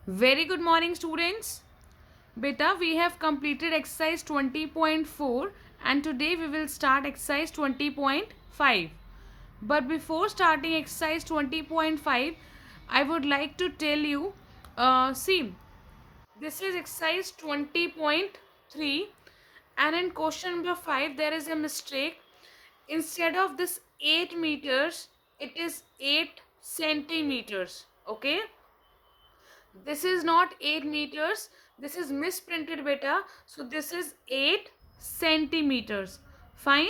Very good morning, students. Beta, we have completed exercise 20.4 and today we will start exercise 20.5. But before starting exercise 20.5, I would like to tell you see, this is exercise 20.3 and in question number 5 there is a mistake. Instead of this 8 meters, it is 8 centimeters. Okay, this is not 8 meters, this is misprinted beta, so this is 8 centimeters. Fine.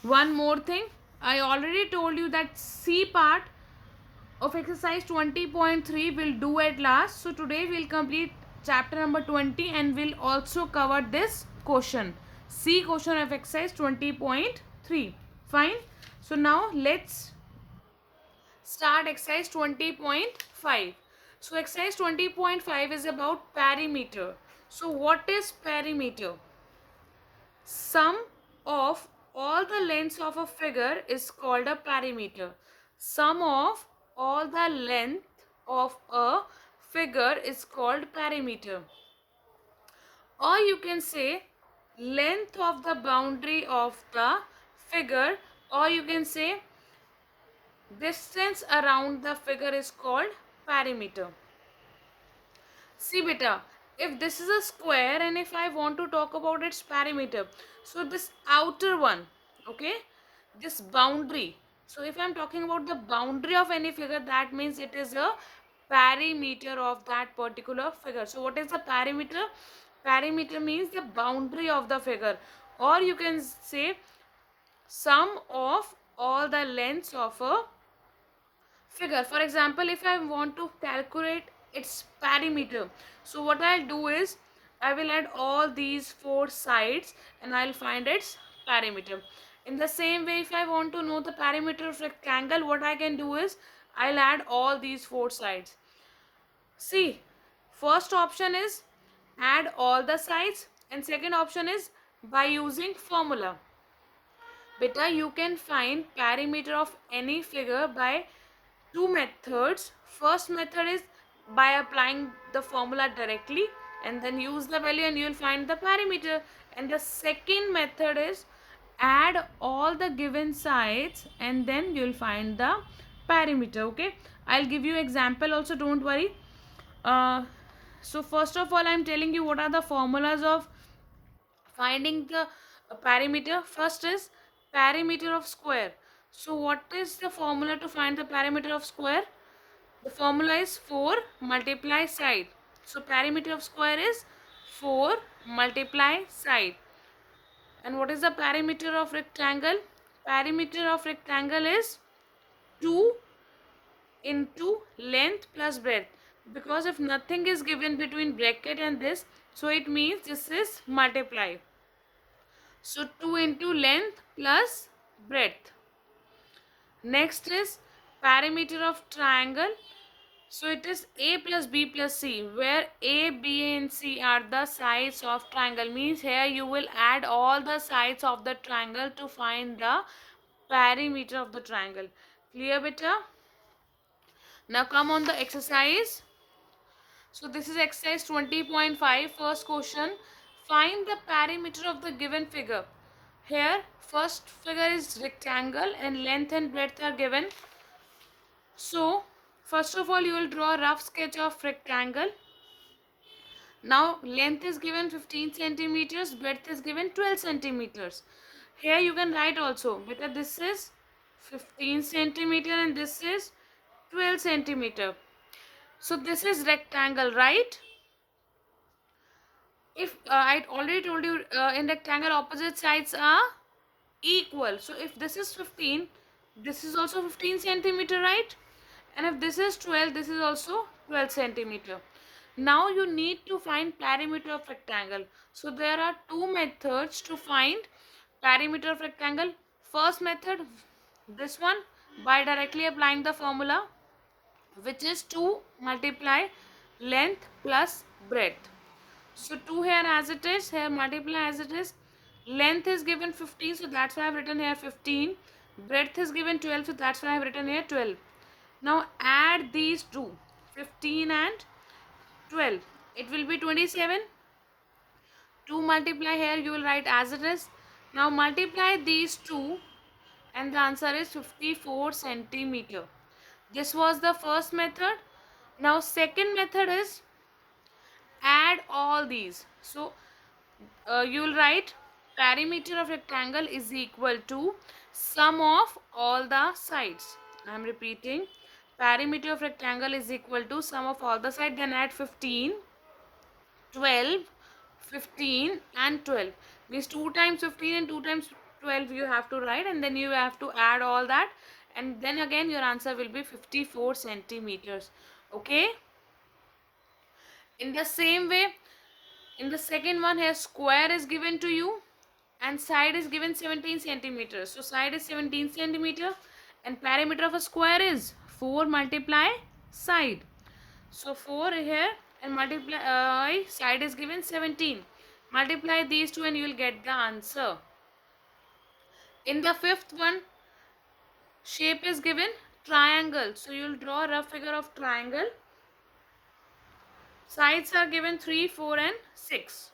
One more thing, I already told you that C part of exercise 20.3 will do at last, so today we'll complete chapter number 20 and we'll also cover this question, C question of exercise 20.3. Fine. So now let's start exercise 20.5. So exercise 20.5 is about perimeter. So what is perimeter? Sum of all the lengths of a figure is called a perimeter. Sum of all the length of a figure is called perimeter. Or you can say length of the boundary of the figure, or you can say distance around the figure is called perimeter. See beta, if this is a square and if I want to talk about its perimeter, so this outer one, okay, this boundary. So if I am talking about the boundary of any figure, that means it is a perimeter of that particular figure. So what is the perimeter? Perimeter means the boundary of the figure, or you can say sum of all the lengths of a figure. For example, if I want to calculate its perimeter, so what I'll do is I will add all these four sides and I'll find its perimeter. In the same way, if I want to know the perimeter of rectangle, what I can do is I'll add all these four sides. See, first option is add all the sides and second option is by using formula. Beta, you can find perimeter of any figure by two methods. First method is by applying the formula directly and then use the value and you will find the perimeter. And the second method is add all the given sides and then you will find the perimeter. Okay, I'll give you example also, don't worry. So first of all, I'm telling you what are the formulas of finding the perimeter. First is perimeter of square. So what is the formula to find the perimeter of square? The formula is 4 multiply side. So perimeter of square is 4 multiply side. And what is the perimeter of rectangle? Perimeter of rectangle is 2 into length plus breadth. Because if nothing is given between bracket and this, so it means this is multiply. So 2 into length plus breadth. Next is perimeter of triangle. So it is A plus B plus C, where A, B and C are the sides of triangle. Means here you will add all the sides of the triangle to find the perimeter of the triangle. Clear beta? Now come on the exercise. So this is exercise 20.5. First question. Find the perimeter of the given figure. Here first figure is rectangle and length and breadth are given. So first of all you will draw a rough sketch of rectangle. Now length is given 15 centimeters, breadth is given 12 centimeters. Here you can write also because this is 15 centimeter and this is 12 centimeter. So this is rectangle, right? If I already told you in rectangle opposite sides are equal. So if this is 15, this is also 15 centimeter, right? And if this is 12, this is also 12 centimeter. Now you need to find perimeter of rectangle. So there are two methods to find perimeter of rectangle. First method, this one, by directly applying the formula, which is 2 multiply length plus breadth. So 2 here as it is, here multiply as it is. Length is given 15, so that's why I've written here 15. Breadth is given 12, so that's why I've written here 12. Now add these two, 15 and 12. It will be 27. 2 multiply here, you will write as it is. Now multiply these two and the answer is 54 centimeter. This was the first method. Now second method is add all these. So you will write perimeter of rectangle is equal to sum of all the sides. I am repeating, perimeter of rectangle is equal to sum of all the sides. Then add 15, 12, 15 and 12. Means 2 times 15 and 2 times 12 you have to write, and then you have to add all that, and then again your answer will be 54 centimeters. Okay. In the same way, in the second one here, square is given to you and side is given 17 centimeters. So side is 17 centimeter and perimeter of a square is 4 multiply side. So 4 here and multiply side is given 17. Multiply these two and you will get the answer. In the fifth one, shape is given triangle. So you will draw a rough figure of triangle. Sides are given 3, 4 and 6.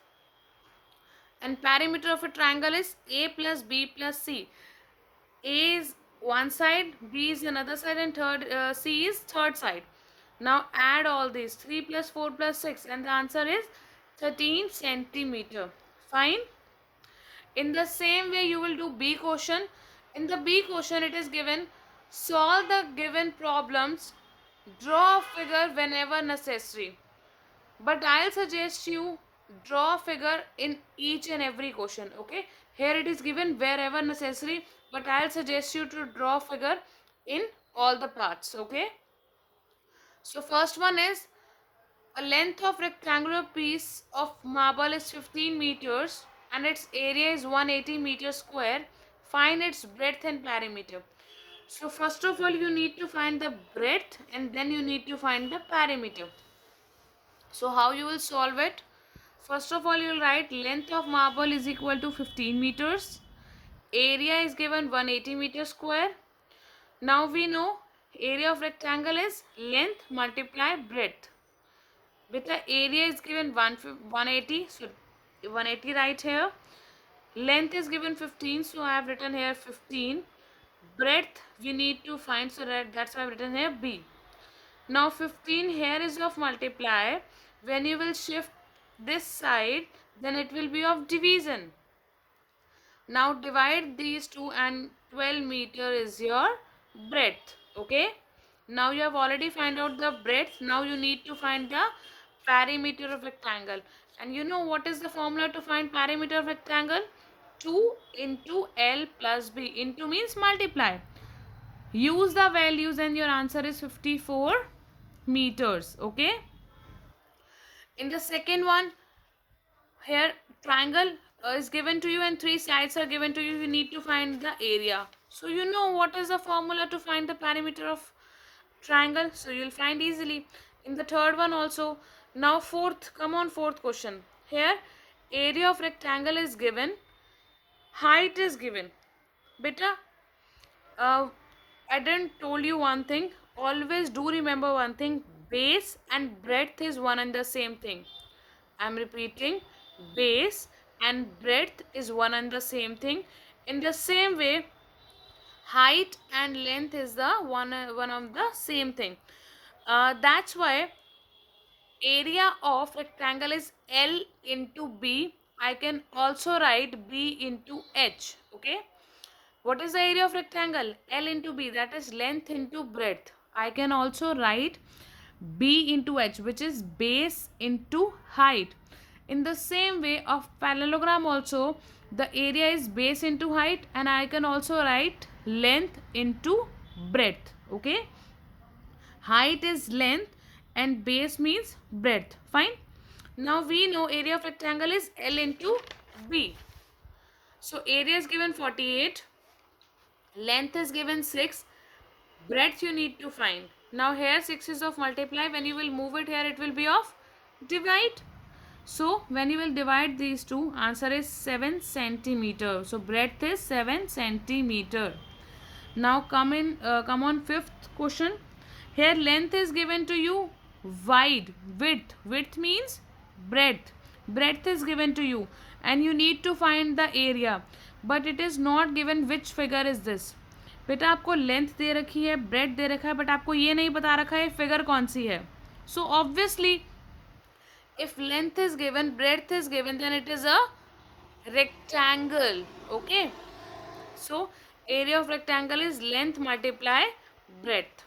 And perimeter of a triangle is A plus B plus C. A is one side, B is another side, and C is third side. Now add all these, 3 plus 4 plus 6, and the answer is 13 centimeter. Fine. In the same way you will do B question. In the B question it is given, solve the given problems, draw a figure whenever necessary. But I'll suggest you draw a figure in each and every question. Okay, here it is given wherever necessary, but I'll suggest you to draw a figure in all the parts. Okay, so first one is a length of rectangular piece of marble is 15 meters and its area is 180 meters square. Find its breadth and perimeter. So first of all you need to find the breadth and then you need to find the perimeter. So how you will solve it? First of all you will write length of marble is equal to 15 meters. Area is given 180 meters square. Now we know area of rectangle is length multiply breadth. With the area is given 180, so 180 right here. Length is given 15, so I have written here 15. Breadth we need to find, so that's why I have written here B. Now 15 here is of multiply. When you will shift this side, then it will be of division. Now divide these two and 12 meter is your breadth. Okay. Now you have already found out the breadth. Now you need to find the perimeter of rectangle. And you know what is the formula to find perimeter of rectangle? 2 into L plus B. Into means multiply. Use the values and your answer is 54 meters. Okay. In the second one, here triangle is given to you and 3 sides are given to you. You need to find the area. So you know what is the formula to find the perimeter of triangle. So you will find easily. In the third one also. Now fourth, come on, fourth question. Here area of rectangle is given. Height is given. Beta, I didn't told you one thing. Always do remember one thing. Base and breadth is one and the same thing. I am repeating. Base and breadth is one and the same thing. In the same way, height and length is the one of the same thing. That's why area of rectangle is L into B. I can also write B into H. Okay. What is the area of rectangle? L into B, that is length into breadth. I can also write B into H, which is base into height. In the same way of parallelogram also, the area is base into height and I can also write length into breadth. Okay. Height is length and base means breadth. Fine. Now we know area of rectangle is L into B. So area is given 48. Length is given 6. Breadth you need to find. Now here 6 is of multiply. When you will move it here, it will be of divide. So when you will divide these two, answer is 7 centimeter. So breadth is 7 centimeter. Now come on fifth question. Here length is given to you wide, width means breadth is given to you and you need to find the area, but it is not given which figure is this. बेटा आपको length दे रखी है, bread दे रखा है, but आपको ये नहीं बता रखा है फिगर कौन सी है. So obviously if length is given, breadth is given, then it is a rectangle. Okay, so area of rectangle is length multiply breadth.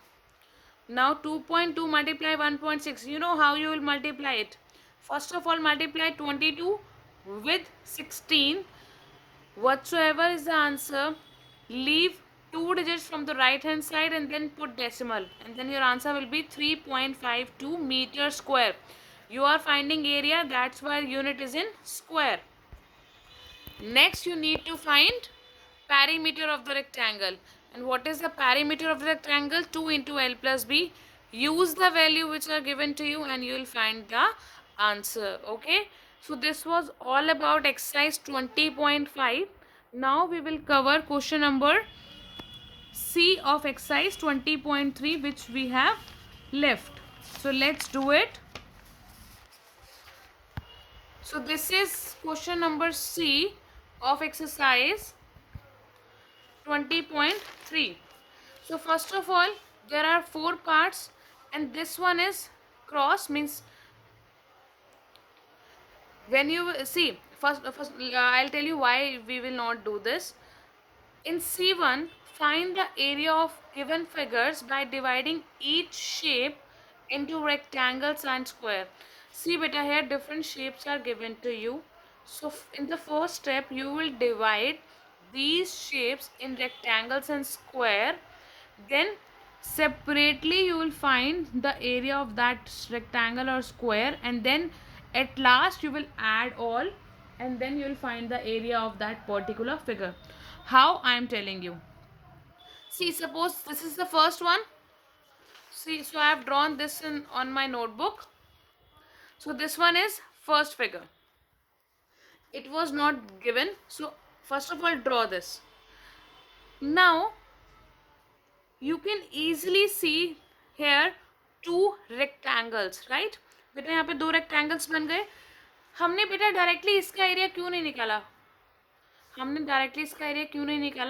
Now 2.2 multiply 1.6, you know how you will multiply it. First of all, multiply 22 with 16. Whatsoever is the answer, leave 2 digits from the right hand side and then put decimal, and then your answer will be 3.52 meter square. You are finding area, that's why unit is in square. Next you need to find perimeter of the rectangle. And what is the perimeter of the rectangle? 2 into L plus B. Use the value which are given to you and you will find the answer. Okay, so this was all about exercise 20.5. now we will cover question number C of exercise 20.3 which we have left. So let's do it. So this is question number C of exercise 20.3. So first of all, there are 4 parts and this one is cross, means when you see first I'll tell you why we will not do this. In C1, find the area of given figures by dividing each shape into rectangles and square. See beta, here different shapes are given to you. So in the first step you will divide these shapes in rectangles and square, then separately you will find the area of that rectangle or square, and then at last you will add all and then you will find the area of that particular figure. How I am telling you, see, suppose this is the first one. See, so I have drawn this in on my notebook. So this one is first figure. It was not given, so first of all draw this. Now you can easily see here 2 rectangles, right? बेटा यहाँ पे 2 rectangles बन गए. हमने बेटा directly इसका area क्यों नहीं निकाला?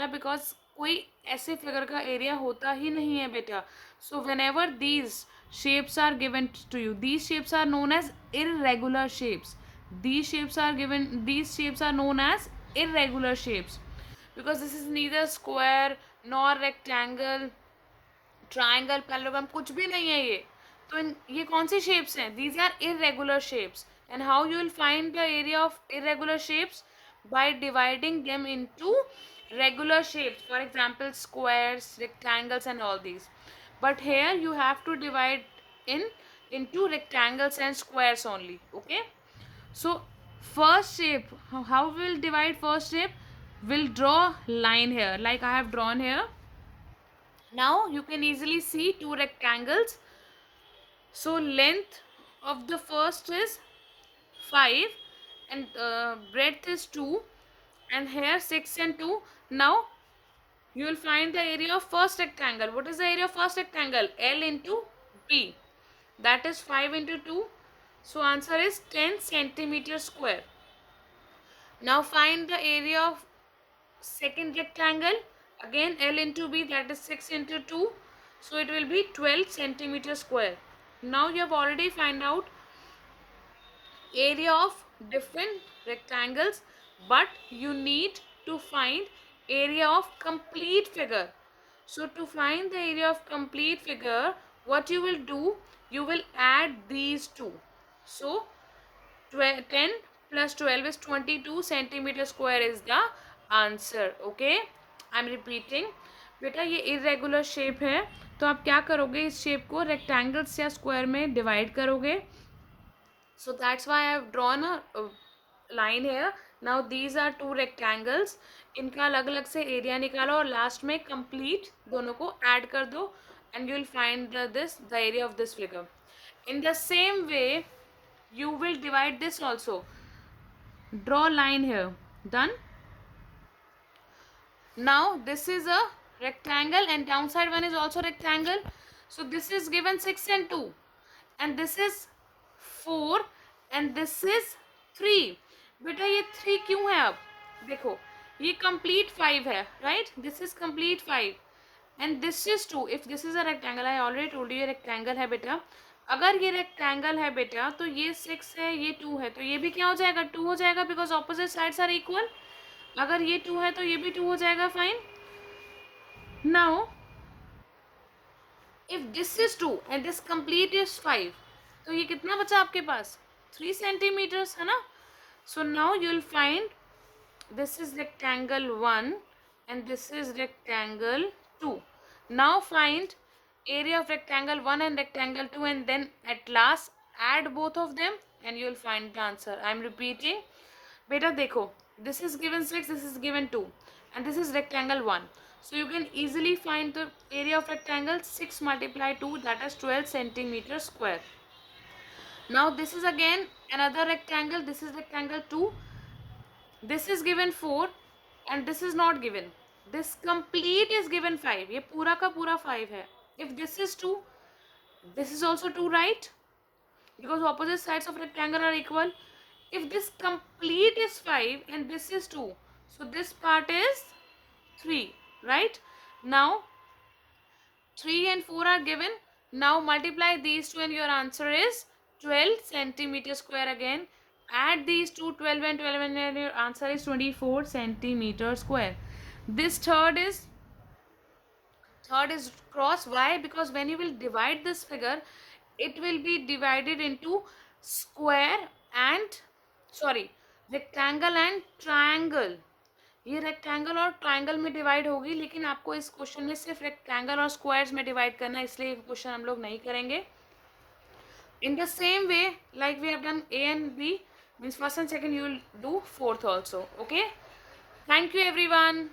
बिकॉज कोई ऐसे फिगर का एरिया होता ही नहीं है बेटा. So whenever these shapes are given to you, these shapes are known as irregular shapes. These shapes are known as irregular shapes because this is neither square nor rectangle, triangle, parallelogram, कुछ भी नहीं है ये. तो ये कौन सी shapes हैं? These are irregular shapes. And how you will find the area of irregular shapes? By dividing them into regular shapes, for example squares, rectangles and all these. But here you have to divide into rectangles and squares only. Okay, so first shape, how we will divide first shape? We'll draw line here like I have drawn here. Now you can easily see 2 rectangles. So length of the first is 5 and breadth is 2 and here 6 and 2. Now you will find the area of first rectangle. What is the area of first rectangle? L into B, that is 5 into 2. So answer is 10 centimeter square. Now find the area of second rectangle. Again L into B, that is 6 into 2. So it will be 12 centimeter square. Now you have already find out area of different rectangles, but you need to find area of complete figure. So to find the area of complete figure, what you will do, you will add these two. So 10 plus 12 is 22 centimeter square is the answer. Okay, I am repeating. बेटा ये irregular shape है, तो आप क्या करोगे, इस shape को rectangles या square में divide करोगे. So that's why I have drawn a line here. Now these are 2 rectangles. इनका अलग अलग से area निकालो और last में complete दोनों को add कर दो and you will find the area of this figure. In the same way, you will divide this also. Draw line here. Done. Now this is a rectangle and downside one is also rectangle. So this is given 6 and 2. and this is 4 and this is 3. बेटा ये 3 क्यों है? अब देखो ये complete 5 है, right? This is complete 5 and this is 2. If this is a rectangle, I already told you ये rectangle है बेटा. अगर ये rectangle है बेटा तो ये 6 है, ये 2 है, तो ये भी क्या हो जाएगा? 2 हो जाएगा because opposite sides are equal. अगर ये 2 है तो ये भी 2 हो जाएगा. Fine. Now if this is 2 and this complete is 5, तो ये कितना बचा आपके पास? 3 centimeters है ना. So now you will find this is rectangle 1 and this is rectangle 2. Now find area of rectangle 1 and rectangle 2 and then at last add both of them and you will find the answer. I am repeating. बेटा देखो, this is given 6, this is given 2 and this is rectangle 1. So you can easily find the area of rectangle 6 multiplied 2, that is 12 centimeters square. Now this is again another rectangle, this is rectangle 2, this is given 4 and this is not given. This complete is given 5, ये पूरा का पूरा 5 है. If this is 2, this is also 2, right? Because opposite sides of rectangle are equal. If this complete is 5 and this is 2, so this part is 3, right? Now 3 and 4 are given. Now multiply these two and your answer is 12 centimeters square again. Add these two, 12 and 12, and your answer is 24 centimeters square. This third is cross. Why? Because when you will divide this figure, it will be divided into square and rectangle and triangle. ये rectangle और triangle में divide होगी, लेकिन आपको इस question में सिर्फ rectangle और स्क्वायर्स में डिवाइड करना है, इसलिए क्वेश्चन हम लोग नहीं करेंगे. In the same way like we have done A and B, means first and second, you will do fourth also. Okay, thank you everyone.